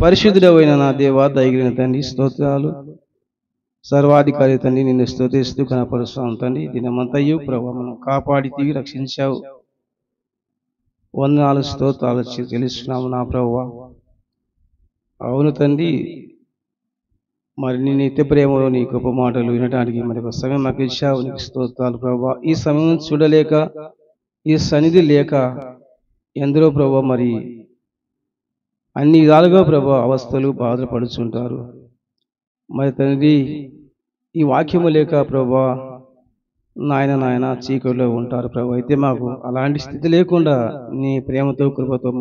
పరిశుద్ధుడైన నా దేవా, దయగలిగిన తండ్రి, స్తోత్రాలు. సర్వాధికారి తండ్రి, నిన్ను స్తుతిస్తూ కనపరుస్తాం తండ్రి. దినమంతయు ప్రభు మనం కాపాడితీవి, రక్షించావు. వందనాలు, స్తోత్రాలు తెలుస్తున్నాము నా ప్రభువా. అవును తండ్రి, మరి నీ నిత్య ప్రేమలో నీ గొప్ప మాటలు వినడానికి మరి ఒక సమయం మాకు ఇచ్చావు. నీకు స్తోత్రాలు ప్రభువా. ఈ సమయం చూడలేక, ఈ సన్నిధి లేక ఎందరో ప్రభువా మరి అన్ని విధాలుగా ప్రభు అవస్థలు బాధలు పడుచుంటారు. మరి తండ్రి, ఈ వాక్యము లేక ప్రభా నాయన చీకటిలో ఉంటారు ప్రభు. అయితే మాకు అలాంటి స్థితి లేకుండా నీ ప్రేమతో కృపతో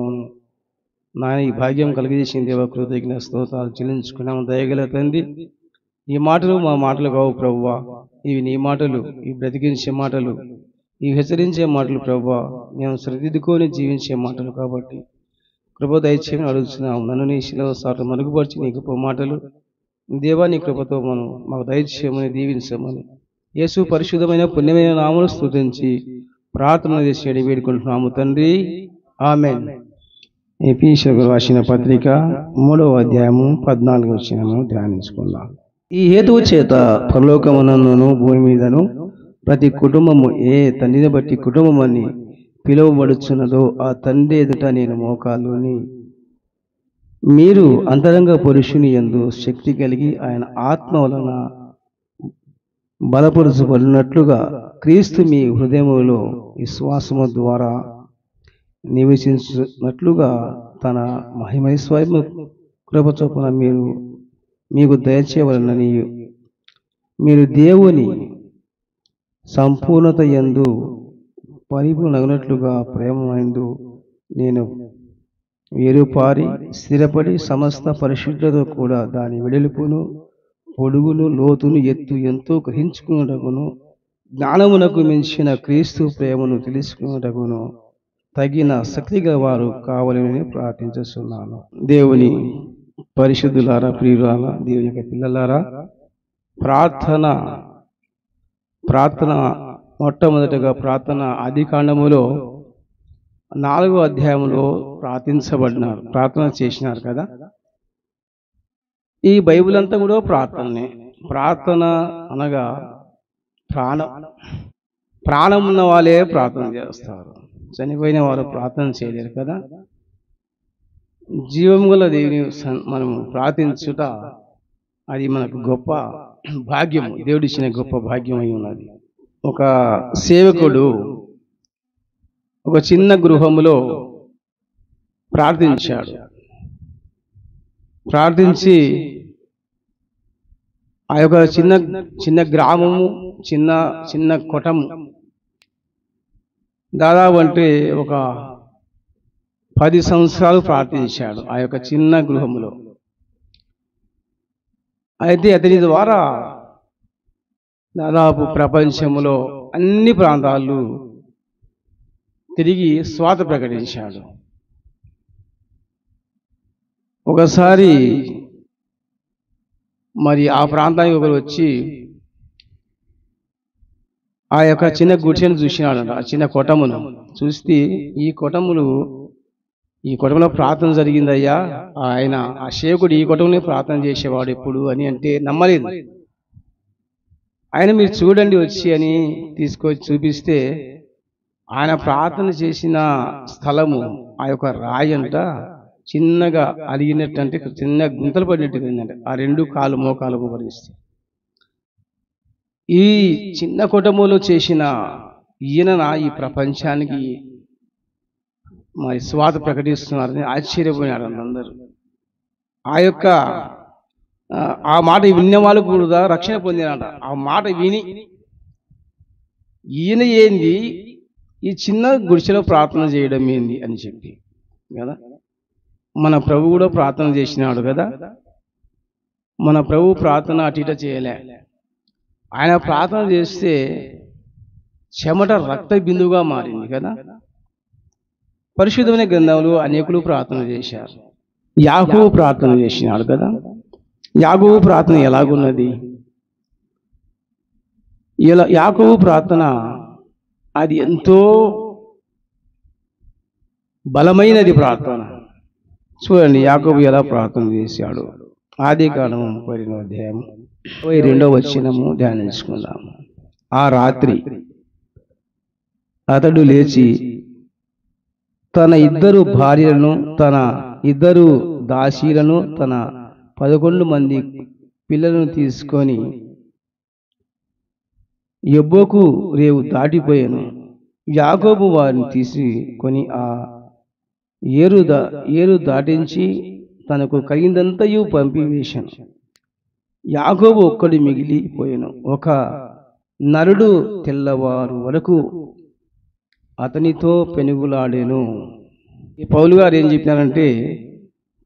నాయన ఈ భాగ్యం కలిగజేసిన దేవ, కృతజ్ఞ స్తోత్రాలు చెల్లించుకున్నాము. దయగల తండ్రి, ఈ మాటలు మా మాటలు కావు ప్రభువా. ఇవి నీ మాటలు, ఈ బ్రతికించే మాటలు, ఈ హెచ్చరించే మాటలు ప్రభువా. మేము సరిదిద్దుకొని జీవించే మాటలు కాబట్టి కృప దయచేయమని అడుగుతున్నాము. నన్ను నీ శిలువ సాటు మరుగుపరిచి నీ గొప్ప మాటలు దేవా నీ కృపతో మాకు దయచేయమని, దీవించమని యేసు పరిశుద్ధమైన పుణ్యమైన నామమును స్తుతించి ప్రార్థన చేసి వేడుకుంటున్నాము తండ్రి. ఆమేన్. ఎఫెసీయులకు రాసిన పత్రిక 3వ అధ్యాయము 14వ వచనము ధ్యానించుకుందాం. ఈ హేతువు చేత పరలోకమునందును భూమి మీదను ప్రతి కుటుంబము ఏ తండ్రిని బట్టి కుటుంబమని పిలువబడుచున్నదో ఆ తండ్రి ఎదుట నేను మోకాలుని. మీరు అంతరంగ పురుషుని యందు శక్తి కలిగి ఆయన ఆత్మ వలన బలపరుచబడినట్లుగా క్రీస్తు మీ హృదయములో విశ్వాసము ద్వారా నివసించినట్లుగా తన మహిమైశ్వర్యము కృప చొప్పున మీకు దయచేయవలనని మీరు దేవుని సంపూర్ణత యందు పరిపూర్ణగినట్లుగా ప్రేమయందు నేను వేరుపారి స్థిరపడి సమస్త పరిశుద్ధతో కూడా దాని వెడల్పును పొడుగును లోతును ఎత్తు ఎంతో గ్రహించుకున్నటకును జ్ఞానమునకు మించిన క్రీస్తు ప్రేమను తెలుసుకున్నటకును తగిన శక్తి గల వారు కావాలని ప్రార్థించుతున్నాను. దేవుని పరిశుద్ధులారా, ప్రియులారా, దేవుని యొక్క పిల్లలారా, ప్రార్థన మొట్టమొదటిగా ప్రార్థన ఆదికాండములో 4వ అధ్యాయంలో ప్రార్థన చేసినారు కదా. ఈ బైబిల్ అంతా కూడా ప్రార్థనే. ప్రార్థన అనగా ప్రాణం ఉన్న వాళ్ళే ప్రార్థన చేస్తారు. చనిపోయిన వారు ప్రార్థన చేయలేరు కదా. జీవం గల దేవుని మనం ప్రార్థించుట అది మనకు గొప్ప భాగ్యము, దేవుడిచ్చిన గొప్ప భాగ్యం అయి ఉన్నది. ఒక సేవకుడు ఒక చిన్న గృహములో ప్రార్థించి ఆ యొక్క చిన్న గ్రామము, చిన్న కొటము దాదాపు అంటే ఒక 10 సంవత్సరాలు ప్రార్థించాడు ఆ యొక్క చిన్న గృహములో. అయితే అతని ద్వారా దాదాపు ప్రపంచంలో అన్ని ప్రాంతాలు తిరిగి స్వాత ప్రకటించాడు. ఒకసారి మరి ఆ ప్రాంతానికి ఒకరు వచ్చి ఆ యొక్క చిన్న గుడిసెను చూసినాడు. ఆ చిన్న కొటమును చూస్తే ఈ కొటములో ప్రార్థన జరిగిందయ్యా, ఆయన ఆ సేవకుడు ఈ కొటమునే ప్రార్థన చేసేవాడు ఎప్పుడు అని అంటే నమ్మలేదు. ఆయన మీరు చూడండి వచ్చి అని తీసుకొచ్చి చూపిస్తే ఆయన ప్రార్థన చేసిన స్థలము ఆ యొక్క రాయి అంట చిన్నగా అలిగినట్టు, అంటే చిన్న గుంతలు పడినట్టు అంటే ఆ 2 కాలు మోకాలు పరిస్థితి. ఈ చిన్న కుటుంబంలో చేసిన ఈయన ఈ ప్రపంచానికి మరి స్వాత ప్రకటిస్తున్నారని ఆశ్చర్యపోయినారు అందరూ. ఆ మాట విన్న వాళ్ళు కూడా రక్షణ పొందినారట. ఆ మాట విని ఈయన ఏంది ఈ చిన్న గుడిసెలో ప్రార్థన చేయడం ఏంది అని చెప్పి కదా. మన ప్రభు కూడా ప్రార్థన చేసినాడు కదా. మన ప్రభు ప్రార్థన అటు ఇట చేయలే. ఆయన ప్రార్థన చేస్తే చెమట రక్త బిందువుగా మారింది కదా. పరిశుద్ధమైన గ్రంథంలో అనేకులు ప్రార్థన చేశారు. యాకోబు ప్రార్థన చేసినాడు కదా. యాకోబు ప్రార్థన ఎలాగున్నది? యాకోబు ప్రార్థన అది ఎంతో బలమైనది ప్రార్థన. చూడండి యాకోబు ఎలా ప్రార్థన చేశాడు. ఆదికాండము 32వ అధ్యాయం 22వ వచనము ధ్యానించుకుందాము. ఆ రాత్రి అతడు లేచి తన 2 భార్యలను, తన 2 దాసీలను, తన 11 మంది పిల్లలను తీసుకొని యబ్బోకు రేవు దాటిపోయాను. యాకోబు వారిని తీసుకొని ఆ ఏరు దాటించి తనకు కలిగిందంతయు పంపివేశాను. యాకోబు ఒక్కడు మిగిలిపోయాను. ఒక నరుడు తెల్లవారు వరకు అతనితో పెనుగులాడేను. ఈ పౌలు గారు ఏం చెప్పినారంటే,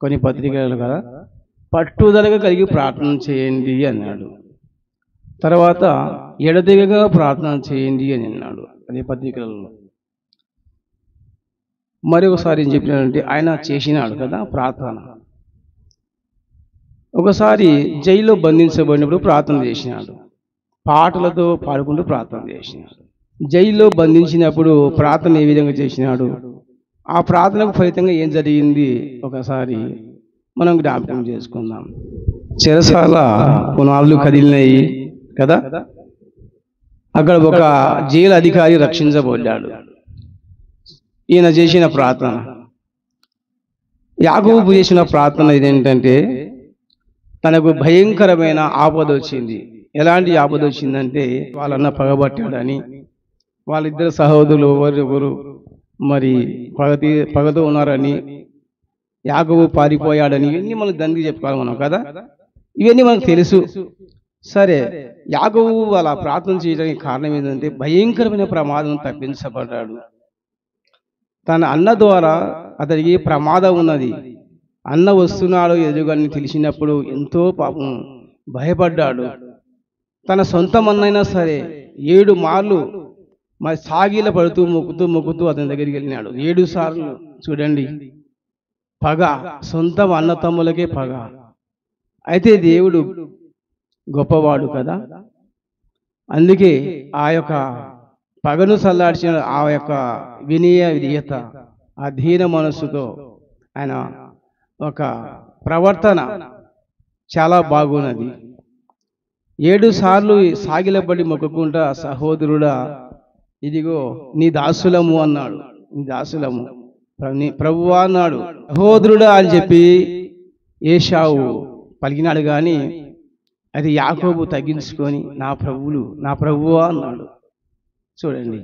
కొన్ని పత్రికలు కదా, పట్టుదలగా కలిగి ప్రార్థన చేయండి అన్నాడు. తర్వాత ఎడతెగగా ప్రార్థన చేయండి అని అన్నాడు అదే పత్రికలలో. మరి ఒకసారి ఏం చెప్పినాడంటే, ఆయన చేసినాడు కదా ప్రార్థన. ఒకసారి జైల్లో బంధించబడినప్పుడు ప్రార్థన చేసినాడు, పాటలతో పాడుకుంటూ ప్రార్థన చేసినాడు. జైల్లో బంధించినప్పుడు ప్రార్థన ఏ విధంగా చేసినాడు, ఆ ప్రార్థనకు ఫలితంగా ఏం జరిగింది ఒకసారి మనం జ్ఞాపకం చేసుకుందాం. చెరసాల పునాదులు కదిలినాయి కదా, అక్కడ ఒక జైలు అధికారి రక్షించబడ్డాడు. ఈయన చేసిన ప్రార్థన, యాకోబు చేసిన ప్రార్థన ఇదేంటంటే, తనకు భయంకరమైన ఆపద వచ్చింది. ఎలాంటి ఆపద వచ్చిందంటే, వాళ్ళన్న పగబట్టాడని, వాళ్ళిద్దరు సహోదరులు ఒకరు మరి పగతో ఉన్నారని, యాకోబు పారిపోయాడని, ఇవన్నీ మనకు దండిగా చెప్పుకోవాలి మనం కదా, ఇవన్నీ మనకు తెలుసు. సరే, యాకోబు వాళ్ళ ప్రార్థన చేయడానికి కారణం ఏంటంటే, భయంకరమైన ప్రమాదం తప్పించబడ్డాడు. తన అన్న ద్వారా అతనికి ప్రమాదం ఉన్నది, అన్న వస్తున్నాడు ఎదురుగాని తెలిసినప్పుడు ఎంతో పాపం భయపడ్డాడు. తన సొంత అన్నైనా సరే 7 మార్లు మరి సాగిల పడుతూ మొక్కుతూ అతని దగ్గరికి వెళ్ళినాడు. 7 సార్లు. చూడండి, పగ, సొంత అన్న తమ్ములకే పగ. అయితే దేవుడు గొప్పవాడు కదా, అందుకే ఆ యొక్క పగను చల్లార్చిన ఆ యొక్క వినయ విధేయత, ఆ దీన మనస్సుతో ఆయన ఒక ప్రవర్తన చాలా బాగున్నది. 7 సార్లు సాగిలపడి మొక్కుకుంటా, సహోదరుడా ఇదిగో నీ దాసులము అన్నాడు. నీ దాసులము ప్రభువా అన్నాడు. సహోదరుడా అని చెప్పి ఏశావు పలికినాడు, కానీ అది యాకోబు తగ్గించుకొని నా ప్రభువా అన్నాడు. చూడండి,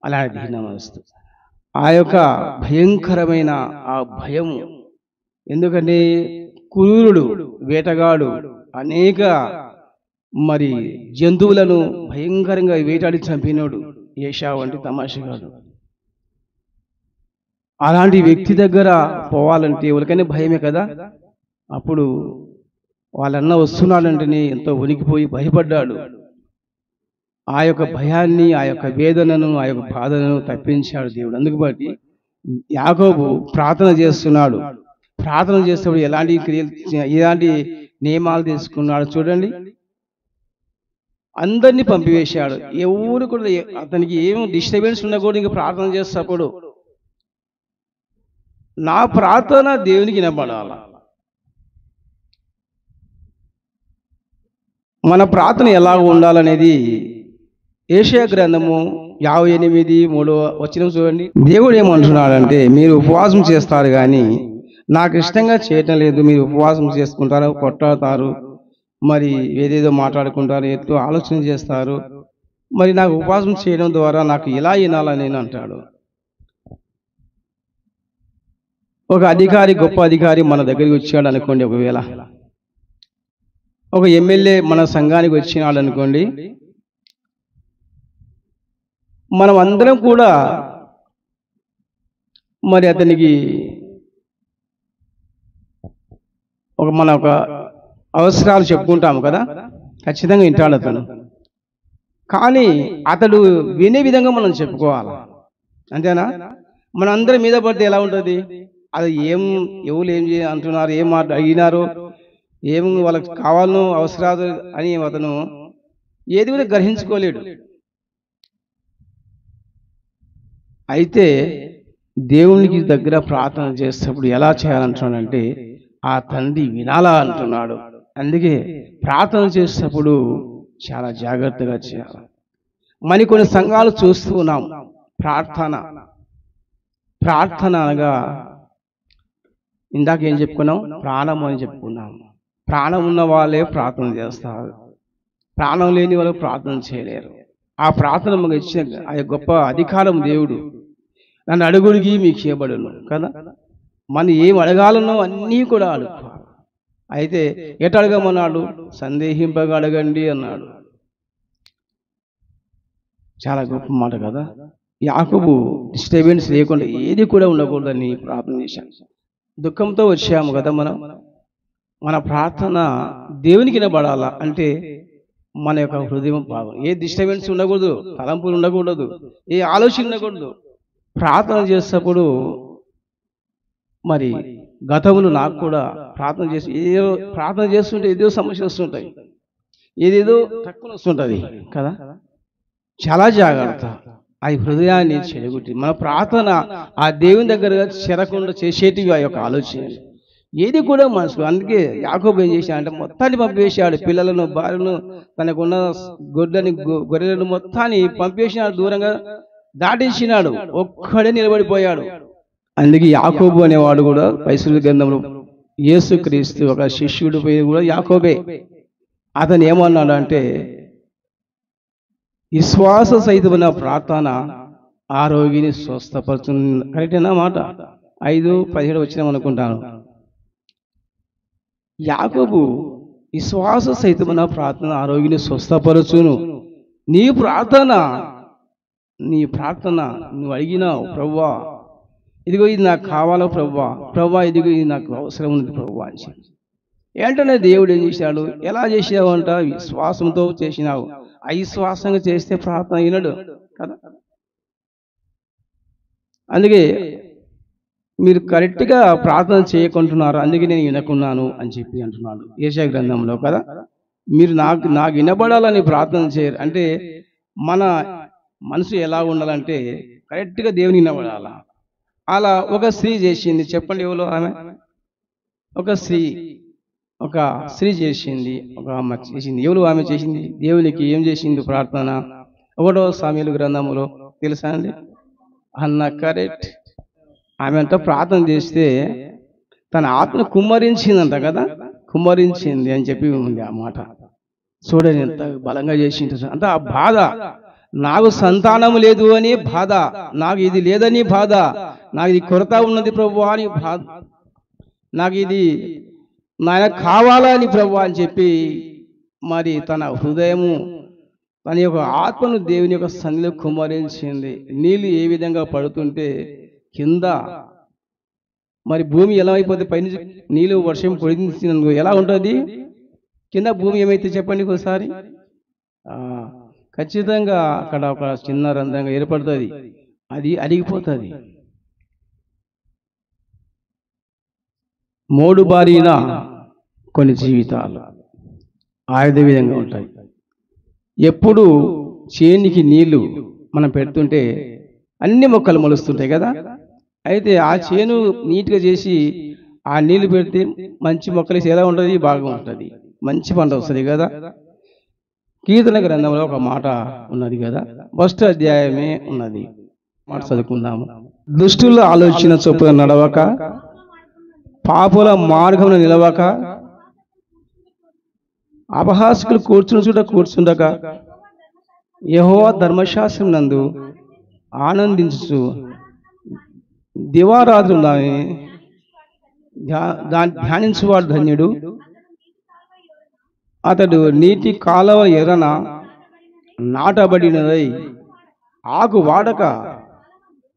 అలాంటి దీన మనస్సు, ఆ యొక్క భయంకరమైన ఆ భయము. ఎందుకంటే క్రూరుడు, వేటగాడు, అనేక మరి జంతువులను భయంకరంగా వేటాడి చంపినోడు ఏశావు అంటే తమాషగాడు. అలాంటి వ్యక్తి దగ్గర పోవాలంటే ఎవరికైనా భయమే కదా. అప్పుడు వాళ్ళన్న వస్తున్నాడంటేనే ఎంతో వణికిపోయి భయపడ్డాడు. ఆ యొక్క భయాన్ని, ఆ యొక్క వేదనను, ఆ యొక్క బాధను తప్పించాడు దేవుడు. అందుకు బట్టి యాకోబు ప్రార్థన చేస్తున్నాడు. ప్రార్థన చేసేటప్పుడు ఎలాంటి నియమాలు తీసుకున్నాడు చూడండి. అందరినీ పంపివేశాడు. ఎవరు కూడా అతనికి ఏం డిస్టర్బెన్స్ ఉండకూడదు. ఇంకా ప్రార్థన చేసేటప్పుడు నా ప్రార్థన దేవునికి వినపడాల. మన ప్రార్థన ఎలా ఉండాలనేది యెషయా గ్రంథము 58:3 వచనం చూడండి. దేవుడు ఏమంటున్నాడంటే, మీరు ఉపవాసం చేస్తారు కానీ నాకు ఇష్టంగా చేయటం లేదు. మీరు ఉపవాసం చేసుకుంటారు, కొట్టాడతారు, మరి ఏదేదో మాట్లాడుకుంటారు, ఎంతో ఆలోచన చేస్తారు. మరి నాకు ఉపవాసం చేయడం ద్వారా నాకు ఎలా వినాలని నేను అంటాడు. ఒక అధికారి, గొప్ప అధికారి మన దగ్గరికి వచ్చాడు అనుకోండి, ఒకవేళ ఒక ఎమ్మెల్యే మన సంఘానికి వచ్చినాడు అనుకోండి, మనం అందరం కూడా మరి అతనికి మన ఒక అవసరాలు చెప్పుకుంటాము కదా, ఖచ్చితంగా వింటాడు అతను. కానీ అతడు వినే విధంగా మనం చెప్పుకోవాలి, అంతేనా? మన అందరి మీద పడితే ఎలా ఉంటుంది? అది ఎవరు ఏం అంటున్నారు, ఏం మాట అడిగినారు, ఏం వాళ్ళకి కావాలనో అవసరాలు అని అతను ఏది కూడా గ్రహించుకోలేడు. అయితే దేవునికి దగ్గర ప్రార్థన చేసేటప్పుడు ఎలా చేయాలంటున్నాడంటే ఆ తండ్రి వినాలా అంటున్నాడు. అందుకే ప్రార్థన చేసేటప్పుడు చాలా జాగ్రత్తగా చేయాలి. కొన్ని సంఘాలు చూస్తూ ఉన్నాం. ప్రార్థన ప్రార్థన అనగా ఇందాక ఏం చెప్పుకున్నాం? ప్రాణం అని చెప్పుకున్నాం. ప్రాణం ఉన్న వాళ్ళే ప్రార్థన చేస్తారు, ప్రాణం లేని వాళ్ళు ప్రార్థన చేయలేరు. ఆ ప్రార్థన మాకు ఇచ్చిన ఆ గొప్ప అధికారం దేవుడు. నన్ను అడుగుడికి మీకు ఇవ్వబడును కదా. మనం ఏం అడగాలనో అన్నీ కూడా అడుగుతారు. అయితే ఎటు అడగమన్నాడు? సందేహింపగా అడగండి అన్నాడు. చాలా గొప్ప మాట కదా. యాకోబు డిస్టర్బెన్స్ లేకుండా ఏది కూడా ఉండకూడదని ప్రార్థన చేశాను. దుఃఖంతో వచ్చాము కదా మనం. మన ప్రార్థన దేవునికి వినబడాలా అంటే మన యొక్క హృదయం భావం, ఏ డిస్టర్బెన్స్ ఉండకూడదు, తలంపులు ఉండకూడదు, ఏ ఆలోచన ఉండకూడదు. ప్రార్థన చేసేటప్పుడు మరి గతంలో నాకు కూడా ప్రార్థన చేస్తుంటే ఏదో సమస్యలు వస్తుంటాయి, ఏదేదో తక్కువ వస్తుంటుంది కదా. చాలా జాగ్రత్త. ఆ హృదయాన్ని చెడగొట్టి మన ప్రార్థన ఆ దేవుని దగ్గరగా చేరకుండా చేసేటివి ఆ యొక్క ఆలోచన ఏది కూడా మనసులో. అందుకే యాకోబు ఏం చేశాడంటే మొత్తాన్ని పంపేశాడు. పిల్లలను, భార్యను, తనకున్న గొర్రెలను మొత్తాన్ని పంపేసినాడు, దూరంగా దాటించినాడు, ఒక్కడే నిలబడిపోయాడు. అందుకే యాకోబు అనేవాడు కూడా పరిశుద్ధ గ్రంథంలో యేసుక్రీస్తు ఒక శిష్యుడు పేరు కూడా యాకోబే. అతను ఏమన్నాడు అంటే విశ్వాస సహితమైన ప్రార్థన ఆరోగ్యాన్ని స్వస్థపరుచును. కరెక్టేనా మాట? 5:17 వచ్చినాం అనుకుంటాను. యాకోబు విశ్వాస సహితమైన ప్రార్థన ఆరోగ్యాన్ని స్వస్థపరచును. నీ ప్రార్థన నువ్వు అడిగినావు, ప్రభువా ఇదిగో ఇది నాకు కావాలో ప్రభువా ఇదిగో ఇది నాకు అవసరం ఉంది ప్రభువా అని చెప్పి ఏంటనే దేవుడు ఏం చేశాడు? ఎలా చేసావు అంట? విశ్వాసంతో చేసినావు. అవిశ్వాసంగా చేస్తే ప్రార్థన అయినాడు కదా. అందుకే మీరు కరెక్ట్గా ప్రార్థన చేయకుంటున్నారు, అందుకే నేను వినకున్నాను అని చెప్పి అంటున్నాడు యెషయా గ్రంథంలో కదా. మీరు నాకు వినబడాలని ప్రార్థన చేయరు అంటే మన మనసు ఎలా ఉండాలంటే కరెక్ట్గా దేవుని వినబడాలా. అలా ఒక స్త్రీ చేసింది. చెప్పండి ఎవరో ఆమె? ఒక స్త్రీ చేసింది, ఒక ఆమె చేసింది. ఎవరు ఆమె చేసింది? దేవునికి ఏం చేసింది ప్రార్థన? 1వ సమూయేలు గ్రంథంలో తెలుసా అండి? అన్న కరెక్ట్. ఆమె అంతా ప్రార్థన చేస్తే తన ఆత్మను కుమ్మరించిందంట కదా. కుమ్మరించింది అని చెప్పి ఉంది ఆ మాట. చూడండి ఎంత బలంగా చేసింది. అంత ఆ బాధ, నాకు సంతానం లేదు అని బాధ, నాకు ఇది లేదని బాధ, నాకు ఇది కొరత ఉన్నది ప్రభువా అని బాధ, నాకు ఇది నాయన కావాలని ప్రభువా అని చెప్పి మరి తన హృదయము, తన యొక్క ఆత్మను దేవుని యొక్క సన్నిధిలో కుమ్మరించింది. నీళ్ళు ఏ విధంగా పడుతుంటే కింద మరి భూమి ఎలా అయిపోతే పైన నీళ్ళు వర్షం పొడిచినందుకు ఎలా ఉంటుంది, కింద భూమి ఏమైతే చెప్పండి ఒకసారి. ఖచ్చితంగా అక్కడ ఒక చిన్న రంధ్రంగా ఏర్పడుతుంది, అది అరిగిపోతుంది. మోడు బారిన కొన్ని జీవితాలు ఆయుధ విధంగా ఉంటాయి. ఎప్పుడు చేనికి నీళ్లు మనం పెడుతుంటే అన్ని మొక్కలు మొలుస్తుంటాయి కదా. అయితే ఆ చేను నీట్గా చేసి ఆ నీళ్లు పెడితే మంచి మొక్కలు ఎలా ఉంటుంది, బాగా ఉంటుంది, మంచి పంట వస్తుంది కదా. కీర్తన గ్రంథంలో ఒక మాట ఉన్నది కదా, 1వ అధ్యాయమే ఉన్నది, మాట చదువుకుందాము. దుష్టుల ఆలోచన చొప్పున నడవక, పాపుల మార్గమున నిలవక, అపహాసకులు కూర్చుండక యెహోవా ధర్మశాస్త్రం నందు ఆనందించు దివారాత్రులు దాన్ని ధ్యానించువాడు ధన్యుడు. అతడు నీటి కాలువ ఎర్రన నాటబడినదై ఆకు వాడక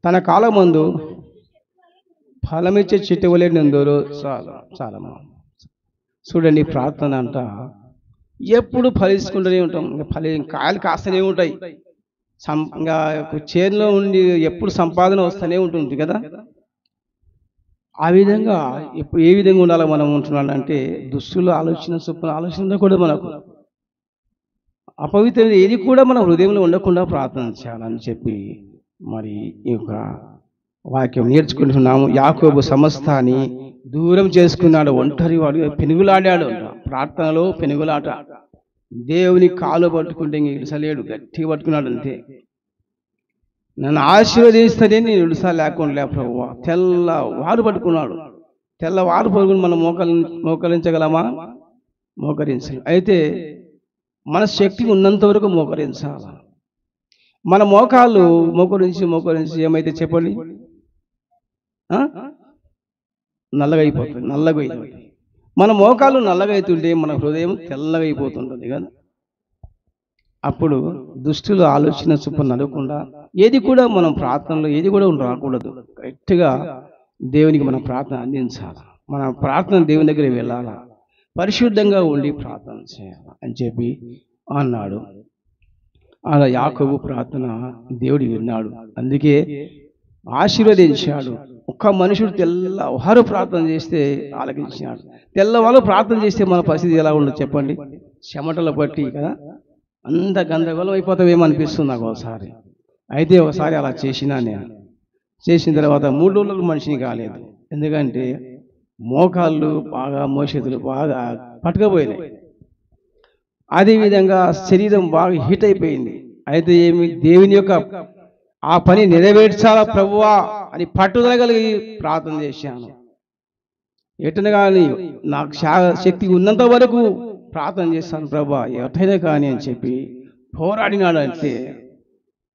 తన కాలమందు ఫలమిచ్చే చెట్టు వలె నందరు. చాలా చూడండి, ప్రార్థన అంట ఎప్పుడు ఫలించుకుంటూనే ఉంటాం. కాయలు కాస్తూనే ఉంటాయి. ఇంకా చేనులో ఉండి ఎప్పుడు సంపాదన వస్తూనే ఉంటుంది కదా. ఆ విధంగా ఇప్పుడు ఏ విధంగా ఉండాలో మనం ఉంటున్నాడంటే దుస్తుల ఆలోచన చొప్పున ఆలోచన కూడా మనకు అపవిత్ర ఏది కూడా మన హృదయంలో ఉండకుండా ప్రార్థన చేయాలని చెప్పి మరి ఈ యొక్క వాక్యం నేర్చుకుంటున్నాము. యాకోబు సమస్తాన్ని దూరం చేసుకున్నాడు, ఒంటరి వాడు పెనుగులాడాడు. ప్రార్థనలో పెనుగులాట. దేవుని కాలు పట్టుకుంటే ఇంక ఇడసలేడు, గట్టిగా పట్టుకున్నాడు అంతే. నన్ను ఆశీర్వదిస్తే నేను ఇడుసా లేకుండా ప్రభువా, తెల్లవారు పట్టుకున్నాడు. తెల్లవారు పట్టుకుని మనం మోకరించగలమా? మోకరించాలి. అయితే మన శక్తి ఉన్నంత వరకు మోకరించాలి. మన మోకాళ్ళు మోకరించి ఏమైతే చెప్పండి, నల్లగా అయిపోతుంది. మన మోకాళ్ళు నల్లగా అవుతుంటే మన హృదయం తెల్లగా అయిపోతుంటుంది కదా. అప్పుడు దుష్టుల ఆలోచన చొప్పున నడవకుండా ఏది కూడా మనం ప్రార్థనలో ఏది కూడా రాకూడదు. కరెక్ట్గా దేవునికి మనం ప్రార్థన అందించాలి. మన ప్రార్థన దేవుని దగ్గర వెళ్ళాలా, పరిశుద్ధంగా ఉండి ప్రార్థన చేయాలి అని చెప్పి అన్నాడు. అలా యాకోబు ప్రార్థన దేవుడు విన్నాడు, అందుకే ఆశీర్వదించాడు. ఒక్క మనుషుడు తెల్లవారు ప్రార్థన చేస్తే ఆలకించినాడు. తెల్లవారు ప్రార్థన చేస్తే మన పరిస్థితి ఎలా ఉండదు చెప్పండి? చెమటలు పట్టి కదా అంత గందరగోళం అయిపోతావేమో అనిపిస్తుంది నాకు ఒకసారి. అయితే ఒకసారి అలా చేసినా నేను. చేసిన తర్వాత 3 రోజులకు మనిషిని కాలేదు. ఎందుకంటే మోకాళ్ళు బాగా మోచేతులు బాగా పట్టుకపోయినాయి. అదేవిధంగా శరీరం బాగా హీట్ అయిపోయింది. అయితే ఏమి దేవుని యొక్క ఆ పని నెరవేర్చాలా ప్రభువా అని పట్టుదల కలిగి ప్రార్థన చేశాను. ఎటైనా కానీ నాకు శక్తి ఉన్నంత వరకు ప్రార్థన చేస్తాను ప్రభువా, ఎటైనా కానీ అని చెప్పి పోరాడినాడంటే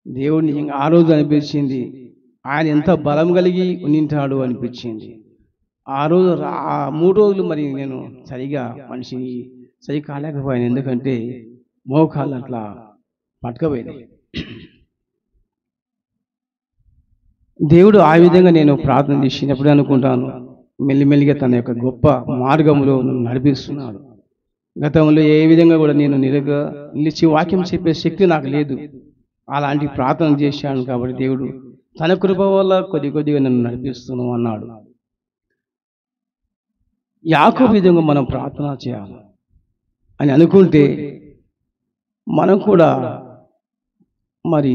దేవుడు నిజంగా ఆ రోజు అనిపించింది ఆయన ఎంత బలం కలిగి ఉండింటాడు అనిపించింది. ఆ రోజు 3 రోజులు మరి నేను మనిషిని సరి కాలేకపోయాను. ఎందుకంటే మోకాళ్ళు అట్లా పట్టుకపోయినాయి. దేవుడు ఆ విధంగా నేను ప్రార్థన చేసినప్పుడు అనుకుంటాను మెల్లిమెల్లిగా తన యొక్క గొప్ప మార్గంలో నడిపిస్తున్నాడు. గతంలో ఏ విధంగా కూడా నేను నిలిచి వాక్యం చెప్పే శక్తి నాకు లేదు. అలాంటి ప్రార్థన చేశాను కాబట్టి దేవుడు తన కృప వల్ల కొద్దిగా నన్ను నడిపిస్తున్నాను అన్నాడు. యాకోబు విధంగా మనం ప్రార్థన చేయాలి అని అనుకుంటే మనం కూడా మరి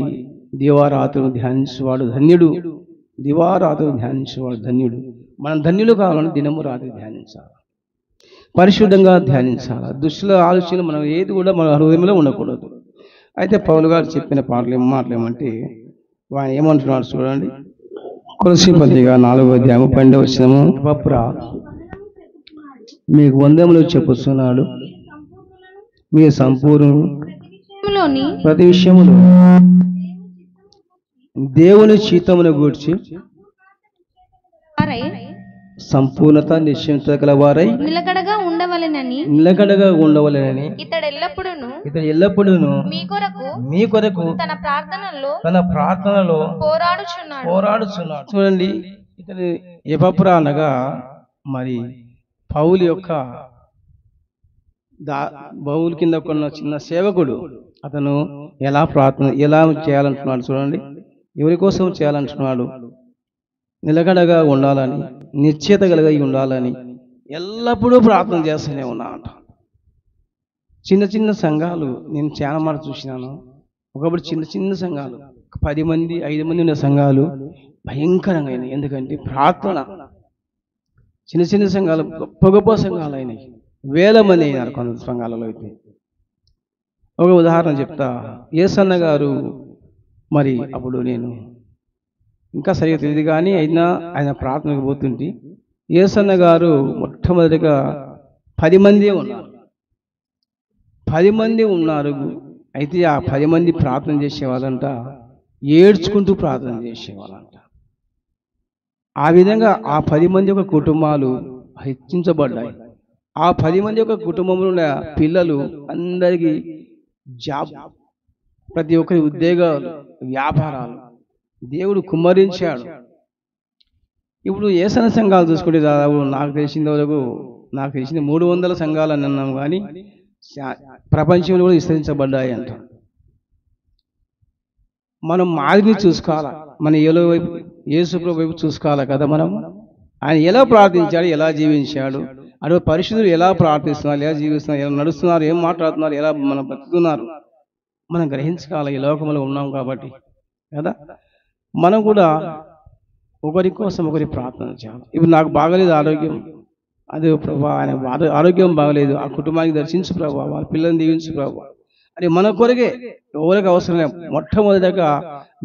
దివారాత్రులు ధ్యానించేవాడు ధన్యుడు. దివారాత్రులు ధ్యానించేవాడు ధన్యుడు. మనం ధన్యులు కావాలని దినము రాత్రి ధ్యానించాలి, పరిశుద్ధంగా ధ్యానించాలి. దుష్టుల ఆలోచన మనం ఏది కూడా మన హృదయంలో ఉండకూడదు. అయితే పౌలు గారు చెప్పిన మాటలేమంటే ఆయన ఏమంటున్నాడు చూడండి. కొలస్సీ పత్రిక 4వ అధ్యాయం 12వ వచనము, పప్రా మీకు వందములు చెప్పుతున్నాడు, మీ సంపూర్ణ ప్రతి విషయములో దేవుని చిత్తమును గూర్చి సంపూర్ణత నిశ్చయత గలవారై నిలకడగా ఉండవలెనని ఇతడు ఎల్లప్పుడూను మీ కొరకు తన ప్రార్థనలో పోరాడుచున్నాడు. చూడండి, ఇతడు ఎపఫ్రా అనగా మరి పౌలు యొక్క బౌలు కింద కొన్న చిన్న సేవకుడు. అతను ఎలా చేయాలంటున్నాడు చూడండి. ఎవరి కోసం చేయాలంటున్నాడు? నిలకడగా ఉండాలని, నిశ్చయత కలిగి ఉండాలని ఎల్లప్పుడూ ప్రార్థన చేస్తూనే ఉన్నాడు. చిన్న సంఘాలు నేను చాలా మాట చూసినాను. ఒకప్పుడు చిన్న సంఘాలు 10 మంది 5 మంది ఉన్న సంఘాలు భయంకరంగా అయినాయి. ఎందుకంటే ప్రార్థన. చిన్న సంఘాలు గొప్ప సంఘాలు అయినాయి, వేల మంది అయినారు కొంత సంఘాలలో. అయితే ఒక ఉదాహరణ చెప్తా. యేసన్న గారు మరి అప్పుడు నేను ఇంకా సరిగా తెలియదు కానీ అయినా ఆయన ప్రార్థనకు పోతుంటే యేసన్న గారు మొట్టమొదటిగా 10 మంది ఉన్నారు. 10 మంది ఉన్నారు. అయితే ఆ 10 మంది ప్రార్థన చేసేవాళ్ళంట, ఏడ్చుకుంటూ ప్రార్థన చేసేవాళ్ళంట. ఆ విధంగా ఆ 10 మంది యొక్క కుటుంబాలు హెచ్చించబడ్డాయి. ఆ 10 మంది యొక్క కుటుంబంలో ఉన్న పిల్లలు అందరికీ జాబ్, ప్రతి ఒక్కరి ఉద్యోగాలు, వ్యాపారాలు దేవుడు కుమ్మరించాడు. ఇప్పుడు ఏసన సంఘాలు చూసుకుంటే దాదాపు నాకు తెలిసిన 300 సంఘాలు అని అన్నాం, కానీ ప్రపంచంలో కూడా విస్తరించబడ్డాయి అంట. మనం మాదిరిని చూసుకోవాలా, మన వైపు యేసుప్రభు వైపు చూసుకోవాలి కదా. మనం ఆయన ఎలా ప్రార్థించాడు, ఎలా జీవించాడు, అటు పరిశుద్ధులు ఎలా ప్రార్థిస్తున్నారు, ఎలా జీవిస్తున్నారు, ఎలా నడుస్తున్నారు, ఏం మాట్లాడుతున్నారు, ఎలా మనం బతుకుతున్నారు మనం గ్రహించుకోవాలి. ఈ లోకంలో ఉన్నాం కాబట్టి కదా. మనం కూడా ఒకరి కోసం ఒకరి ప్రార్థన చేయాలి. ఇప్పుడు నాకు బాగలేదు ఆరోగ్యం, అదే ప్రభా ఆయన ఆరోగ్యం బాగలేదు, ఆ కుటుంబానికి దర్శించు ప్రభా, వాళ్ళ పిల్లల్ని దీవించు ప్రభా అని మన కొరకే ఎవరికి అవసరం లేదు. మొట్టమొదటిగా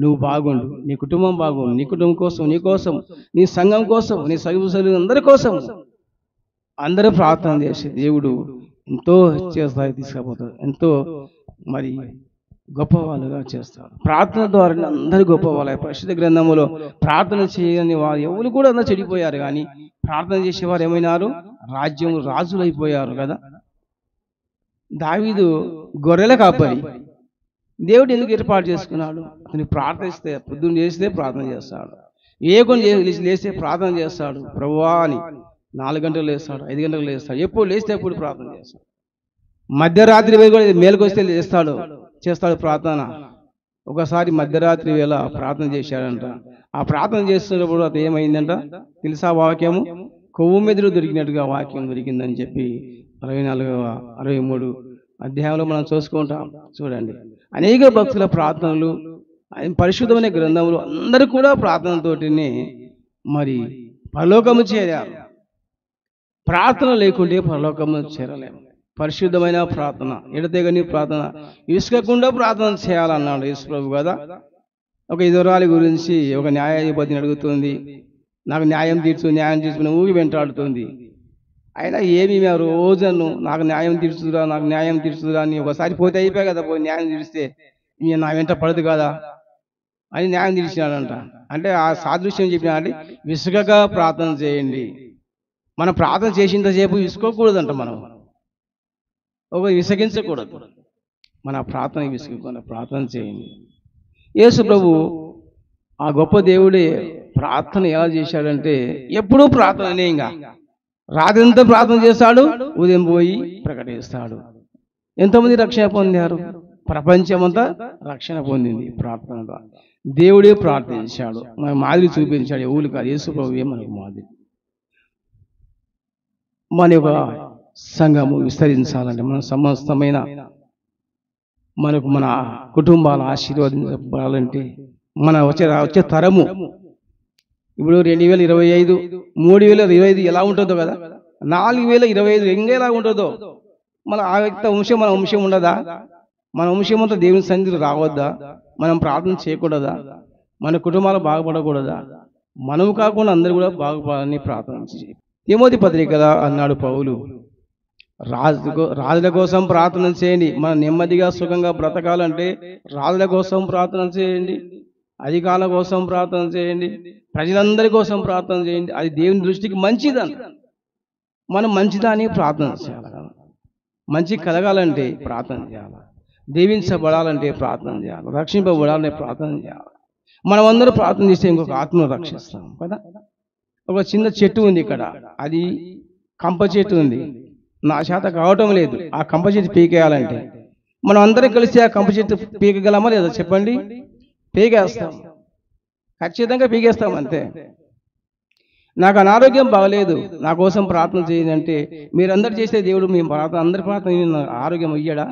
నువ్వు బాగుండు, నీ కుటుంబం బాగుండు, నీ కుటుంబం కోసం, నీ కోసం, నీ సంఘం కోసం, నీ సగుసలు అందరి కోసం అందరూ ప్రార్థన చేసి దేవుడు ఎంతో చేస్తాయి తీసుకుపోతాడు, ఎంతో మరి గొప్ప వాళ్ళుగా చేస్తాడు. ప్రార్థన ద్వారా అందరూ గొప్ప వాళ్ళ. పరిశుద్ధ గ్రంథంలో ప్రార్థన చేయని వారు ఎవరు కూడా అందరూ చెడిపోయారు, కానీ ప్రార్థన చేసేవారు ఏమైనారు? రాజ్యం రాజులు అయిపోయారు కదా. దావీదు గొర్రెల కాపరి, దేవుడు ఎందుకు ఏర్పాటు చేసుకున్నాడు? అతను ప్రార్థిస్తే, పొద్దున్న చేస్తే ప్రార్థన చేస్తాడు, లేస్తే ప్రార్థన చేస్తాడు, ప్రభువా అని 4 గంటలు లేస్తాడు, 5 గంటలు లేస్తాడు, ఎప్పుడు లేస్తే ఎప్పుడు ప్రార్థన చేస్తాడు. మధ్యరాత్రి వేళ కూడా మేలుకొస్తే చేస్తాడు ప్రార్థన. ఒకసారి మధ్యరాత్రి వేళ ప్రార్థన చేశాడంట. ఆ ప్రార్థన చేస్తున్నప్పుడు అది ఏమైందంట తెలుసా? వాక్యము కొవ్వు మెదురు దొరికినట్టుగా వాక్యం దొరికిందని చెప్పి 64వ 63 అధ్యాయంలో మనం చూసుకుంటాం. చూడండి, అనేక భక్తుల ప్రార్థనలు, పరిశుద్ధమైన గ్రంథములు అందరూ కూడా ప్రార్థనతోటినే మరి పరలోకము చేరారు. ప్రార్థన లేకుంటే పరలోకము చేరలేము. పరిశుద్ధమైన ప్రార్థన, ఎడతెగని ప్రార్థన, ఇసుకకుండా ప్రార్థన చేయాలన్నాడు యేసు ప్రభు కదా. ఒక ఇదురాలి గురించి ఒక న్యాయాధిపతిని అడుగుతుంది, నాకు న్యాయం తీర్చుకుని ఊగి వెంటాడుతుంది. అయినా ఏమి రోజు నాకు న్యాయం తీర్చుదురా అని ఒకసారి పోతే అయిపోయి కదా, పోయి న్యాయం తీరిస్తే నా వెంట పడదు కదా అని న్యాయం తీర్చినాడంట. అంటే ఆ సాదృశ్యం చెప్పినా అంటే విసుగగా ప్రార్థన చేయండి. మనం ప్రార్థన చేసినంతసేపు విసుకోకూడదంట, మనం ఒక విసగించకూడదు. మన ప్రార్థన విసుగకుండా ప్రార్థన చేయండి. యేసు ప్రభు ఆ గొప్ప దేవుడే ప్రార్థన ఎలా చేశాడంటే ఎప్పుడూ ప్రార్థననే, ఇంకా రాత్రంతా ప్రార్థన చేస్తాడు, ఉదయం పోయి ప్రకటిస్తాడు. ఎంతమంది రక్షణ పొందారు? ప్రపంచమంతా రక్షణ పొందింది ప్రార్థన ద్వారా. దేవుడే ప్రార్థించాడు, మన మాదిరి చూపించాడు. ఎవరు కాదు, యేసు ప్రభువే మనకు మాదిరి. మన యొక్క సంఘము విస్తరించాలంటే, మన సమస్తమైన మనకు మన కుటుంబాలు ఆశీర్వదించబడాలంటే, మన వచ్చే తరము ఇప్పుడు 2025 3025 ఎలా ఉంటుందో కదా, 4025 ఇంకా ఎలా ఉంటుందో, మన ఆ వ్యక్తి వంశం మన వంశం ఉండదా? మన వంశం అంతా దేవుని సన్నిధికి రావద్దా? మనం ప్రార్థన చేయకూడదా? మన కుటుంబాలు బాగుపడకూడదా? మనము కాకుండా అందరూ కూడా బాగుపడాలని ప్రార్థన చేయాలి. తిమోతి పత్రికలో అన్నాడు పౌలు, రాజుల కోసం ప్రార్థన చేయండి. మనం నెమ్మదిగా సుఖంగా బ్రతకాలంటే రాజుల కోసం ప్రార్థన చేయండి, అధికారుల కోసం ప్రార్థన చేయండి, ప్రజలందరి కోసం ప్రార్థన చేయండి. అది దేవుని దృష్టికి మంచిదని. మనం మంచిదాన్ని ప్రార్థన చేయాలి. మంచి కలగాలంటే ప్రార్థన చేయాలి, దీవించబడాలంటే ప్రార్థన చేయాలి, రక్షింపబడాలంటే ప్రార్థన చేయాలి. మనం అందరూ ప్రార్థన చేస్తే ఇంకొక ఆత్మను రక్షిస్తాం కదా. ఒక చిన్న చెట్టు ఉంది ఇక్కడ, అది కంప చెట్టు ఉంది, నా చేత కావటం లేదు ఆ కంప చెట్టు పీకేయాలంటే. మనం అందరం కలిసి ఆ కంప చెట్టు పీకగలమా లేదా చెప్పండి? పీకేస్తాం, ఖచ్చితంగా పీకేస్తాం అంతే. నాకు అనారోగ్యం బాగలేదు, నా కోసం ప్రార్థన చేయండి అంటే మీరందరూ చేస్తే దేవుడు మీ ప్రార్థన అందరి ప్రార్థన ఆరోగ్యం ఇయ్యడా?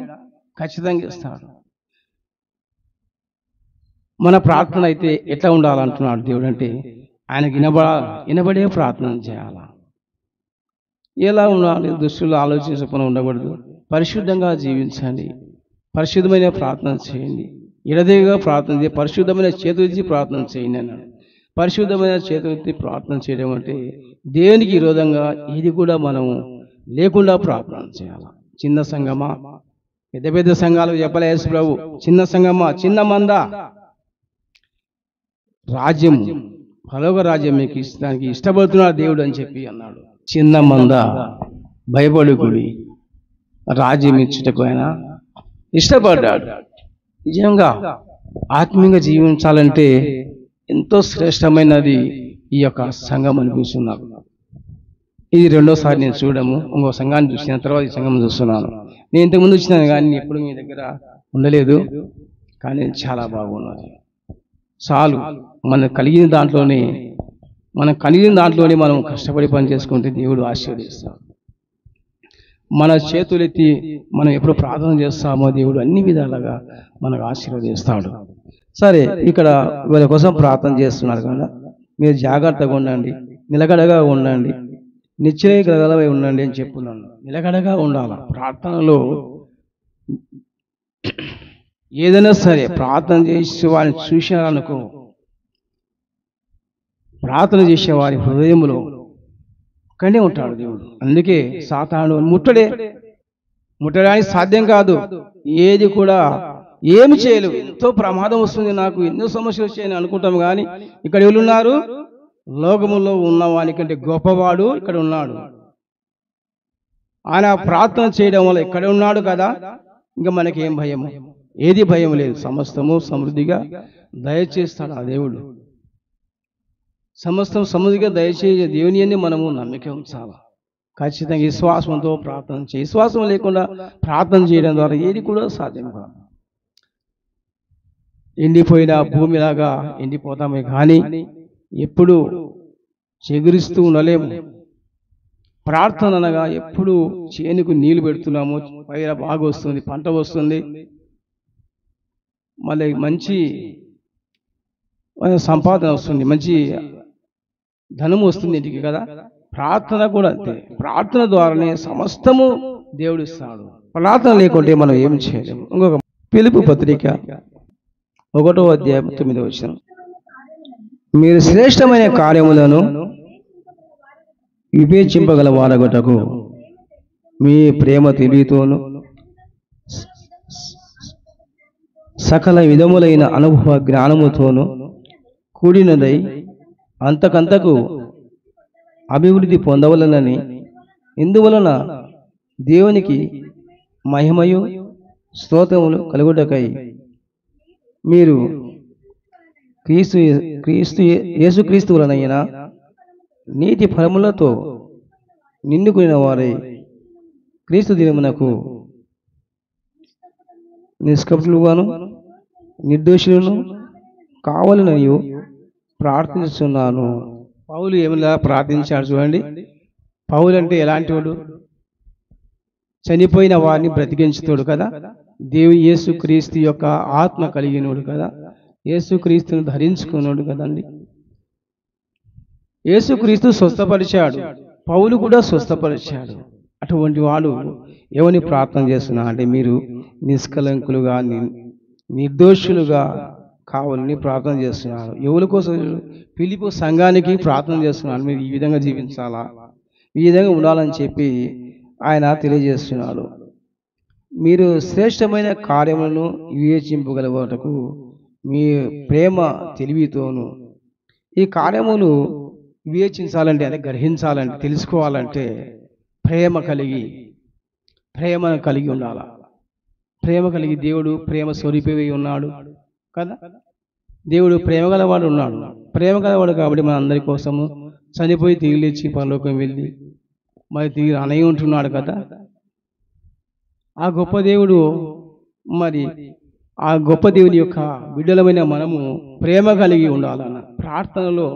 ఖచ్చితంగా ఇస్తాడు. మన ప్రార్థన అయితే ఎట్లా ఉండాలంటున్నాడు దేవుడు అంటే, ఆయనకి వినబడే ప్రార్థన చేయాలా. ఎలా ఉండాలి? దుష్టులు ఆలోచించకుండా ఉండకూడదు, పరిశుద్ధంగా జీవించండి, పరిశుద్ధమైన ప్రార్థన చేయండి, ఎడదేగా ప్రార్థన చేయండి, పరిశుద్ధమైన చేతులెత్తి ప్రార్థన చేయండి అన్నాడు. పరిశుద్ధమైన చేతులెత్తి ప్రార్థన చేయడం అంటే దేవునికి విరోధంగా ఇది కూడా మనము లేకుండా ప్రార్థన చేయాలి. చిన్న సంఘమా, పెద్ద పెద్ద సంఘాలు చెప్పలే యేసు ప్రభు, చిన్న సంఘమా, చిన్న మంద, రాజ్యం పరలోక రాజ్యం మీకు ఇష్టానికి ఇష్టపడుతున్నాడు దేవుడు అని చెప్పి అన్నాడు. చిన్న మంద భయపడుకుడి, రాజ్యం ఇచ్చుటకు ఆయన ఇష్టపడ్డాడు. నిజంగా ఆత్మీయంగా జీవించాలంటే ఎంతో శ్రేష్టమైనది ఈ యొక్క సంఘం అనిపిస్తున్నారు. ఇది రెండోసారి నేను చూడము, ఇంకో సంఘాన్ని చూసిన తర్వాత ఈ సంఘం చూస్తున్నాను. నేను ఇంతకుముందు వచ్చినాను కానీ ఎప్పుడు మీ దగ్గర ఉండలేదు, కానీ చాలా బాగున్నది. చాలు, మనకు కలిగిన దాంట్లోనే మనం కష్టపడి పని చేసుకుంటే దేవుడు ఆశీర్వదిస్తాడు. మన చేతులెత్తి మనం ఎప్పుడు ప్రార్థన చేస్తామో దేవుడు అన్ని విధాలుగా మనకు ఆశీర్వదిస్తాడు. సరే, ఇక్కడ వీళ్ళ కోసం ప్రార్థన చేస్తున్నారు కదా, మీరు జాగ్రత్తగా ఉండండి, నిలకడగా ఉండండి, నిశ్చయగలవై ఉండండి అని చెప్పున్నాను. నిలకడగా ఉండాలి ప్రార్థనలో. ఏదైనా సరే ప్రార్థన చేసే వారిని చూశారనుకో, ప్రార్థన చేసే వారి హృదయంలో అక్కడే ఉంటాడు దేవుడు. అందుకే సాతాను ముట్టడానికి సాధ్యం కాదు. ఏది కూడా ఏమి చేయలేవు. ఎంతో ప్రమాదం వస్తుంది, నాకు ఎన్నో సమస్యలు వచ్చాయని అనుకుంటాం. కానీ ఇక్కడ ఎవరున్నారు? లోకములో ఉన్న వానికంటే గొప్పవాడు ఇక్కడ ఉన్నాడు. ఆయన ప్రార్థన చేయడం వల్ల ఇక్కడ ఉన్నాడు కదా, ఇంకా మనకేం భయము? ఏది భయం లేదు. సమస్తము సమృద్ధిగా దయచేస్తాడు ఆ దేవుడు. సమస్తం సమృద్ధిగా దయచేసే దేవుని అని మనము నమ్మిక ఉంచాలి. ఖచ్చితంగా విశ్వాసంతో ప్రార్థన చేయి. విశ్వాసం లేకుండా ప్రార్థన చేయడం ద్వారా ఏది కూడా సాధ్యం కాదు. ఎండిపోయిన భూమిలాగా ఎండిపోతామే కానీ ఎప్పుడు చెగురిస్తూ ఉండలేము. ప్రార్థన అనగా ఎప్పుడు చేనుకు నీళ్లు పెడుతున్నాము, పైర బాగా వస్తుంది, పంట వస్తుంది, మళ్ళీ మంచి సంపాదన వస్తుంది, మంచి ధనం వస్తుంది ఇంటికి కదా. ప్రార్థన కూడా అంతే. ప్రార్థన ద్వారానే సమస్తము దేవుడు ఇస్తాడు. ప్రార్థన లేకుంటే మనం ఏం చేయలేము. ఇంకొక పిలుపు పత్రిక 1వ అధ్యాయం 9వ వచనం, మీరు శ్రేష్టమైన కార్యములను వివేచింపగల వారగొటకు మీ ప్రేమ తెలివితోను సకల విధములైన అనుభవ జ్ఞానముతోను కూడినదై అంతకంతకు అభివృద్ధి పొందవలనని, ఇందువలన దేవునికి మహిమయు స్తోత్రములు కలుగుటకై మీరు యేసుక్రీస్తు వలనైన నీతి ఫలములతో నిండుకున్న వారై క్రీస్తు దినమునకు నిష్కపటులుగాను నిర్దోషులను కావాలనని ప్రార్థిస్తున్నాను. పౌలు ఏమిలా ప్రార్థించాడు చూడండి. పౌలు అంటే ఎలాంటి వాడు? చనిపోయిన వారిని బ్రతికించుతాడు కదా. దేవుని యేసుక్రీస్తు యొక్క ఆత్మ కలిగినోడు కదా, యేసుక్రీస్తును ధరించుకున్నాడు కదండి. యేసుక్రీస్తు స్వస్థపరిచాడు, పౌలు కూడా స్వస్థపరిచాడు. అటువంటి వాడు ఎవరిని ప్రార్థన చేస్తున్నా అంటే మీరు నిష్కలంకులుగా నిర్దోషులుగా కావాలని ప్రార్థన చేస్తున్నారు. ఎవరి కోసం? ఫిలిప్పు సంఘానికి ప్రార్థన చేస్తున్నాడు. మీరు ఈ విధంగా జీవించాలా, ఈ విధంగా ఉండాలని చెప్పి ఆయన తెలియజేస్తున్నాడు. మీరు శ్రేష్టమైన కార్యములను వివేచింపగలగటకు మీ ప్రేమ తెలివితోను. ఈ కార్యములు వివేచించాలంటే, అదే గ్రహించాలంటే, తెలుసుకోవాలంటే ప్రేమను కలిగి ఉండాలి. ప్రేమ కలిగి, దేవుడు ప్రేమ స్వరూపి ఉన్నాడు కదా. దేవుడు ప్రేమ గలవాడు ఉన్నాడు. ప్రేమ గలవాడు కాబట్టి మన అందరి కోసము చనిపోయి తిరిగి లేచి పరలోకం వెళ్ళి మరి తిరిగి అనయి ఉంటున్నాడు కదా. ఆ గొప్ప దేవుడు, మరి ఆ గొప్ప దేవుని యొక్క బిడ్డలమైన మనము ప్రేమ కలిగి ఉండాలన్న ప్రార్థనలో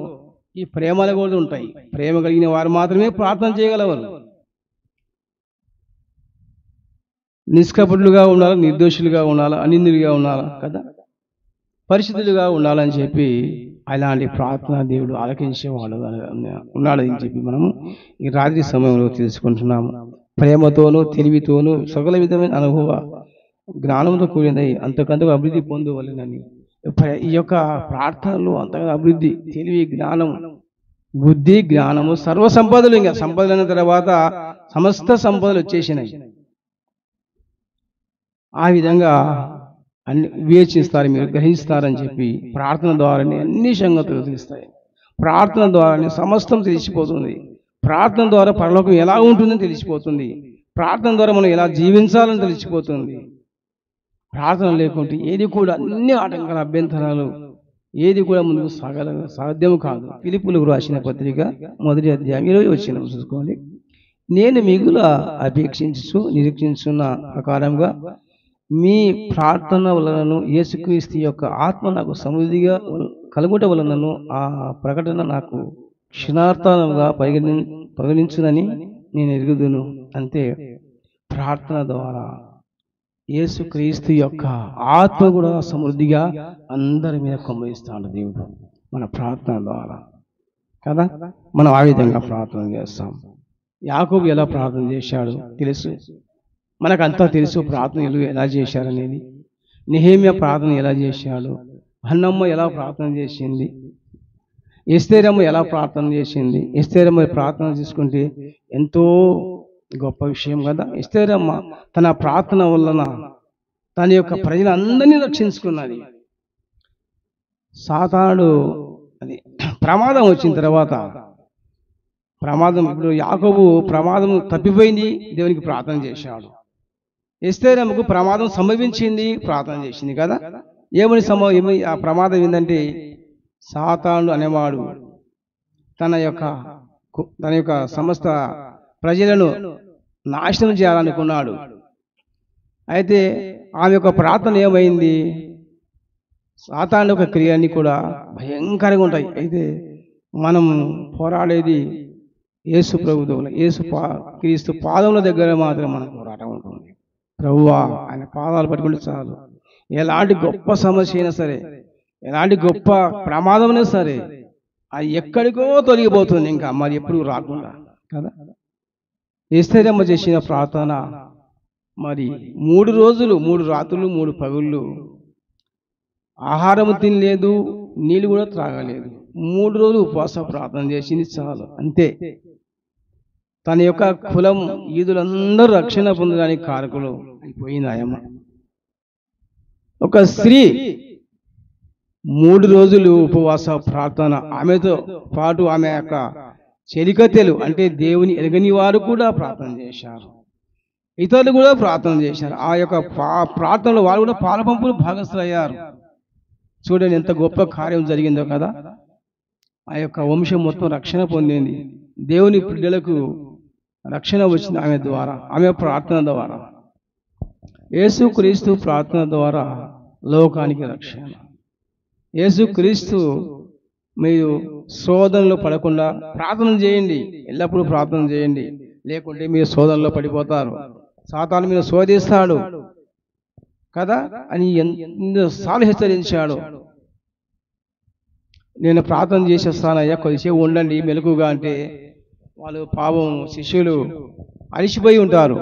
ఈ ప్రేమలు కూడా ఉంటాయి. ప్రేమ కలిగిన వారు మాత్రమే ప్రార్థన చేయగలవారు. నిష్కపటులుగా ఉండాలి, నిర్దోషులుగా ఉండాలి, అనిందులుగా ఉండాలి కదా, పరిశుద్ధులుగా ఉండాలని చెప్పి అలాంటి ప్రార్థన దేవుడు ఆలకించేవాడు ఉన్నాడని చెప్పి మనము ఈ రాత్రి సమయంలో తెలుసుకుంటున్నాము. ప్రేమతోనూ తెలివితోనూ సకల విధమైన అనుభవ జ్ఞానంతో కూడినది అంతకంతకు అభివృద్ధి పొందవలెనని. ఈ యొక్క ప్రార్థనలు అంతగా అభివృద్ధి, తెలివి, జ్ఞానం, బుద్ధి, జ్ఞానము, సర్వ సంపదలు. ఇంకా సంపదలైన తర్వాత సమస్త సంపదలు వచ్చేసినాయి. ఆ విధంగా అన్ని వివేచిస్తారు, మీరు గ్రహిస్తారని చెప్పి ప్రార్థన ద్వారానే అన్ని సంగతులు తెలుస్తాయి. ప్రార్థన ద్వారానే సమస్తం తెలిసిపోతుంది. ప్రార్థన ద్వారా పరలోకం ఎలా ఉంటుందని తెలిసిపోతుంది. ప్రార్థన ద్వారా మనం ఎలా జీవించాలని తెలిసిపోతుంది. ప్రార్థన లేకుంటే ఏది కూడా, అన్ని ఆటంకాల అభ్యంతరాలు, ఏది కూడా ముందుకు సాధ్యం కాదు. ఫిలిప్పులకు రాసిన పత్రిక 1వ అధ్యాయం 20వ వచనం చూసుకోండి. నేను మిగుల అపేక్షించు నిరీక్షించున్న ప్రకారంగా మీ ప్రార్థన వలనను యేసుక్రీస్తు యొక్క ఆత్మ నాకు సమృద్ధిగా కలుగుట వలనను ఆ ప్రకటన నాకు క్షణార్థంగా పరిగణించునని నేను ఎరుగుదును. అంతే, ప్రార్థన ద్వారా యేసుక్రీస్తు యొక్క ఆత్మ కూడా సమృద్ధిగా అందరి మీద కుమ్మరిస్తాడు దేవుడు మన ప్రార్థన ద్వారా. కదా. మనం ఆ విధంగా ప్రార్థన చేస్తాం. యాకోబు ఎలా ప్రార్థన చేశాడు తెలుసు, మనకంతా తెలుసు. ప్రార్థనలు ఎలా చేశారనేది, నెహెమ్యా ప్రార్థన ఎలా చేశాడు, హన్నమ్మ ఎలా ప్రార్థన చేసింది, ఎస్తేరమ్మ ఎలా ప్రార్థన చేసింది. ఎస్తేరమ్మ ప్రార్థన తీసుకుంటే ఎంతో గొప్ప విషయం కదా. ఎస్తేరమ్మ తన ప్రార్థన వలన తన యొక్క ప్రజలందరినీ రక్షించుకున్నది. సాతానుడు అది ప్రమాదం వచ్చిన తర్వాత, ప్రమాదం ఇప్పుడు యాకోబు ప్రమాదం తప్పిపోయింది, దేవునికి ప్రార్థన చేశాడు. ఎస్తేరమ్మకు ప్రమాదం సంభవించింది, ప్రార్థన చేసింది కదా. ఏమని ఆ ప్రమాదం ఏంటంటే, సాతానుడు అనేవాడు తన యొక్క సమస్త ప్రజలను నాశనం చేయాలనుకున్నాడు. అయితే ఆమె యొక్క ప్రార్థన ఏమైంది, సాతానుడి యొక్క క్రియలన్నీ కూడా భయంకరంగా ఉంటాయి. అయితే మనం పోరాడేది యేసు ప్రభువుతో, క్రీస్తు పాదముల దగ్గర మాత్రం మన పోరాటం ఉంటుంది. ప్రభువా ఆయన పాదాలు పట్టుకుంటే చాలు. ఎలాంటి గొప్ప సమస్య అయినా సరే, ఎలాంటి గొప్ప ప్రమాదమైనా సరే, అది ఎక్కడికో తొలగిపోతుంది, ఇంకా మరి ఎప్పుడు రాకుండా కదా. ఎస్తేరమ్మ చేసిన ప్రార్థన మరి 3 రోజులు 3 రాత్రులు 3 పగుళ్ళు ఆహారం తినలేదు, నీళ్ళు కూడా త్రాగలేదు. 3 రోజులు ఉపవాస ప్రార్థన చేసింది చాలు, అంతే. తన యొక్క కులం ఈదులందరూ రక్షణ పొందడానికి కారకులు అయిపోయింది ఆయమ్మ. ఒక స్త్రీ 3 రోజులు ఉపవాస ప్రార్థన, ఆమెతో పాటు ఆమె యొక్క చెలికత్తెలు అంటే దేవుని ఎరగని వారు కూడా ప్రార్థన చేశారు, ఇతరులు కూడా ప్రార్థన చేశారు. ఆ యొక్క ప్రార్థనలో వారు కూడా పాలపంపులు భాగస్థులయ్యారు. చూడండి ఎంత గొప్ప కార్యం జరిగిందో కదా. ఆ యొక్క వంశం మొత్తం రక్షణ పొందింది. దేవుని బిడ్డలకు రక్షణ వచ్చింది ఆమె ద్వారా, ఆమె ప్రార్థన ద్వారా. యేసుక్రీస్తు ప్రార్థన ద్వారా లోకానికి రక్షణ. యేసుక్రీస్తు మీరు శోధనలో పడకుండా ప్రార్థన చేయండి, ఎల్లప్పుడూ ప్రార్థన చేయండి, లేకుంటే మీరు శోధనలో పడిపోతారు, సాతాను మీరు శోధిస్తాడు కదా అని ఎన్నోసార్లు హెచ్చరించాడు. నేను ప్రార్థన చేసేస్తానయ్యా, కొద్దిసేపు ఉండండి మెలకుగా అంటే వాళ్ళు పాపం శిష్యులు అలిసిపోయి ఉంటారు.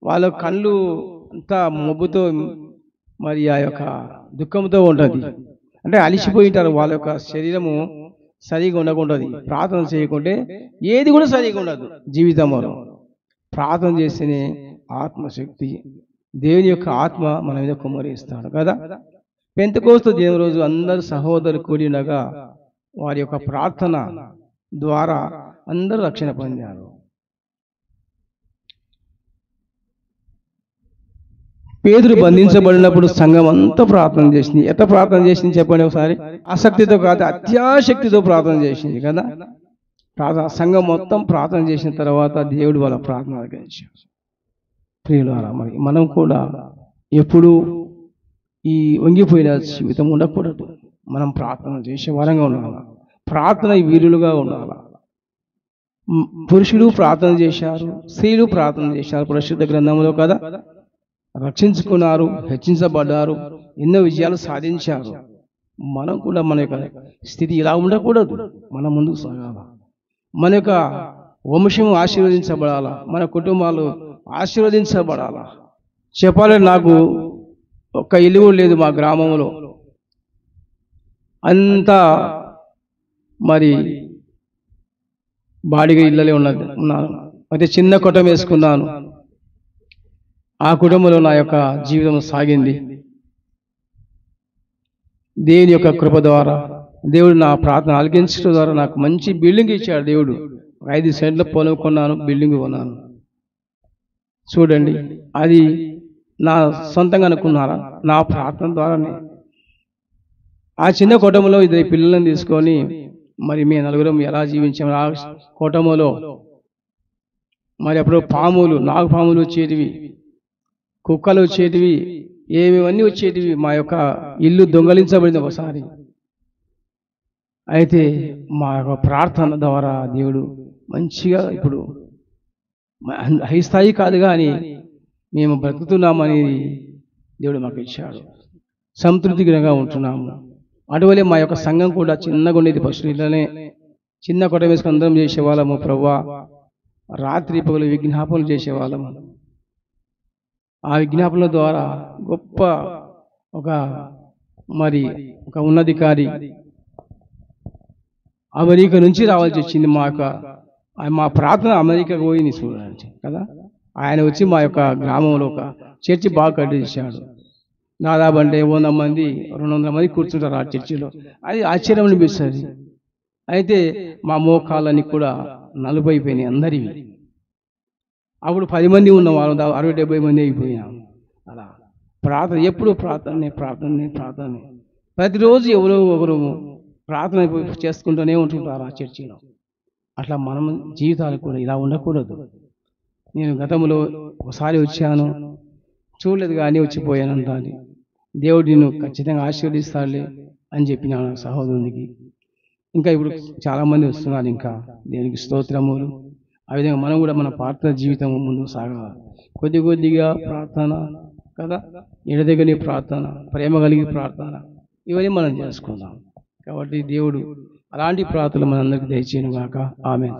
వాళ్ళ కళ్ళు అంతా మొబ్బుతో మరి ఆ యొక్క దుఃఖంతో ఉంటుంది, అంటే అలిసిపోయి ఉంటారు. వాళ్ళ యొక్క శరీరము సరిగా ఉండకుంటుంది. ప్రార్థన చేయకుంటే ఏది కూడా సరిగా ఉండదు జీవితంలో. ప్రార్థన చేస్తేనే ఆత్మశక్తి, దేవుని యొక్క ఆత్మ మన మీద కుమ్మరిస్తాడు కదా. పెంతెకోస్తు దేవుని రోజు అందరు సహోదరులు కూడి ఉండగా వారి యొక్క ప్రార్థన ద్వారా అందరూ రక్షణ పొందారు. పేతురు బంధించబడినప్పుడు సంఘం అంతా ప్రార్థన చేసింది. ఎంత ప్రార్థన చేసింది చెప్పండి ఒకసారి. ఆసక్తితో కాదు, అత్యాశక్తితో ప్రార్థన చేసింది కదా. సంఘం మొత్తం ప్రార్థన చేసిన తర్వాత దేవుడు వాళ్ళ ప్రార్థన ఆలకించాడు. ప్రియులారా, మరి మనం కూడా ఎప్పుడు ఈ వంగిపోయిన జీవితం ఉండకూడదు. మనం ప్రార్థన చేసే వారంగా ఉండాలి, ప్రార్థన వీరులుగా ఉండాలి. పురుషులు ప్రార్థన చేశారు, స్త్రీలు ప్రార్థన చేశారు పరిశుద్ధ గ్రంథంలో కదా. రక్షించుకున్నారు, హెచ్చించబడ్డారు, ఎన్నో విజయాలు సాధించారు. మనం కూడా మన యొక్క స్థితి ఇలా ఉండకూడదు, మనం ముందుకు సాగాల. మన యొక్క వంశం ఆశీర్వదించబడాలా, మన కుటుంబాలు ఆశీర్వదించబడాలా. చెప్పాలంటే నాకు ఒక్క ఇల్లు కూడా లేదు మా గ్రామంలో, అంతా మరి బాడిగ ఇళ్ళలే ఉన్నాను. అయితే చిన్న కొట్టం వేసుకున్నాను. ఆ కుటుంబంలో నా యొక్క జీవితం సాగింది. దేవుని యొక్క కృప ద్వారా, దేవుడు నా ప్రార్థన ఆలకించడం ద్వారా నాకు మంచి బిల్డింగ్ ఇచ్చాడు దేవుడు. 5 సెంట్ల పొలం కొన్నాను, బిల్డింగ్ కొన్నాను. చూడండి, అది నా సొంతంగా అనుకున్నారా? నా ప్రార్థన ద్వారానే. ఆ చిన్న కుటుంబంలో 2 పిల్లలను తీసుకొని మరి మేము నలుగురం ఎలా జీవించాము ఆ కుటుంబంలో. మరి అప్పుడు పాములు, నాగుపాములు వచ్చేటివి, కుక్కలు వచ్చేటివి, ఏమేవన్నీ వచ్చేటివి. మా యొక్క ఇల్లు దొంగలించబడింది ఒకసారి. అయితే మా యొక్క ప్రార్థన ద్వారా దేవుడు మంచిగా ఇప్పుడు హై స్థాయి కాదు కానీ మేము బ్రతుకుతున్నామని దేవుడు మాకు ఇచ్చాడు. సంతృప్తికరంగా ఉంటున్నాము. అటువలే మా యొక్క సంఘం కూడా చిన్నగా ఉండేది. ఫస్ట్ ఇళ్ళనే చిన్న కొట్ట వేసుకుని అందరం చేసేవాళ్ళము ప్రభువా. రాత్రి పగలు విజ్ఞాపనలు చేసేవాళ్ళము. ఆ విజ్ఞాపనల ద్వారా గొప్ప ఒక ఒక ఉన్నధికారి అమెరికా నుంచి రావాల్సి వచ్చింది. మా ప్రార్థన అమెరికాకు పోయింది చూడండి కదా. ఆయన వచ్చి మా యొక్క గ్రామంలో ఒక చర్చి బాగా కట్టించాడు. దాదాపు అంటే 100 మంది 200 మంది కూర్చుంటారు ఆ చర్చిలో. అది ఆశ్చర్యం అనిపిస్తుంది. అయితే మా మోకాళ్ళని కూడా నలుపైపోయినాయి అందరివి. అప్పుడు 10 మంది ఉన్న వాళ్ళు 60-70 మంది అయిపోయినాం. అలా ప్రార్థన ఎప్పుడు ప్రార్థనే. ప్రతిరోజు ఎవరో ఒకరు ప్రార్థన చేసుకుంటూనే ఉంటుంటారు ఆ చర్చిలో. అట్లా మనం జీవితాలు కూడా ఇలా ఉండకూడదు. నేను గతంలో ఒకసారి వచ్చాను, చూడలేదు కానీ వచ్చిపోయాను అంటాను. దేవుడు నిన్ను ఖచ్చితంగా ఆశీర్వదిస్తాడులే అని చెప్పినాను సహోదరునికి. ఇంకా ఇప్పుడు చాలామంది వస్తున్నారు. ఇంకా దేవునికి స్తోత్రములు. ఆ విధంగా మనం కూడా మన ప్రార్థన జీవితం ముందుకు సాగాలి. కొద్దిగా ప్రార్థన కదా, ఎడదగని ప్రార్థన, ప్రేమ కలిగి ప్రార్థన, ఇవన్నీ మనం చేసుకుందాం. కాబట్టి దేవుడు అలాంటి ప్రార్థనలు మనందరికీ దయచేయను గాక. ఆమేన్.